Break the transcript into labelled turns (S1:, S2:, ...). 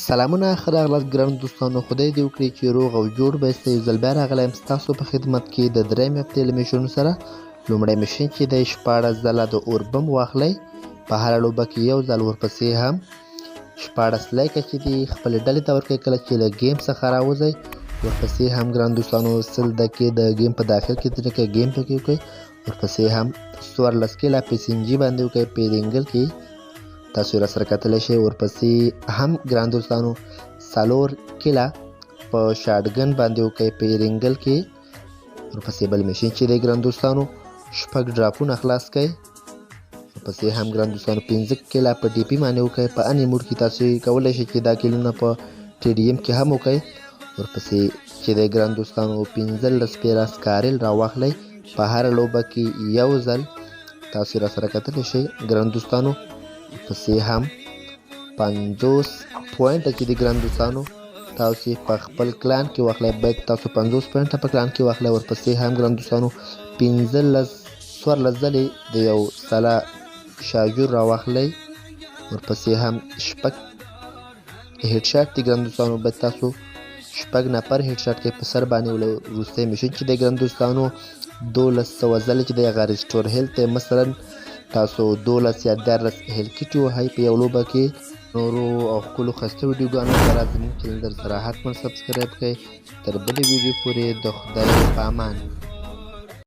S1: سلامونه ښه راغلاست ګرانو دوستانو، خدای دې وکړي چې روغ او جوړ به یاست. یو ځل بیا راغلی یم ستاسو په خدمت کې د درېیمې هفتې له میشنو سره. لومړی میشن چې دی 16 ځله د اور بم واخلئ، په هره لوبه کې یو ځل، ورپسې هم 14 لایکه چې دي خپلې ډلې ته ورکړئ کله چې له ګیم څخه راوځئ. ورپسې هم ګرانو دوستانو 100 دقیقې د ګیم په داخل کې تېرې ګیم پکې وکړئ. ورپسې هم 14 کیله په سینجي باندې وکړئ په رینګل کې، تاسو راسره کتلی شئ. ورپسې هم ګران دوستانو 4 کیله په شاټګن باندې وکړئ په رینګل کې. ورپسې بل میشن چې دی ګران دوستانو 6 ډراپونه خلاص کړئ. ورپسې هم ګران دوستانو 15 کیله په ډي پي باندې وکړئ. په اني موډ کې تاسو کولی شئ چې دا کیلونه په ټیډیم کې هم وکړئ. ورپسې چې دی ګران دوستانو 15 پیره سکارل راواخلئ، په هره لوبه کې یو ځل، تاسو راسره کتلی شئ ګران دوستانو. ورپسې هم 50 پوینټه چې دي ګران دوستانو تاسو په خپل کلان کې واخلئ، باید تاسو 50 پوینټه په کلان کې واخلئ. ورپسې هم ګران دوستانو 14 ځلې د یو سلا شاجور راواخلئ. ورپسې هم 6 هیډ شاټ دي ګران دوستانو، باید تاسو 6 نفر هیډ شاټ کې په سر باندې. وروستی میشن چې دی ګران دوستانو 1200 ځلې چې دی هغه ریسټور هیلث دی، مثلا تاسو 12 یا 14 هیل کیټ ووهئ په یو لوبه کې. نورو او ښکلو ښایسته ویډیوګانو لپاره زموږ چینل در سره حتما سبسکرایب کړئ. تر بلې ویډیو پورې د خدای په امان.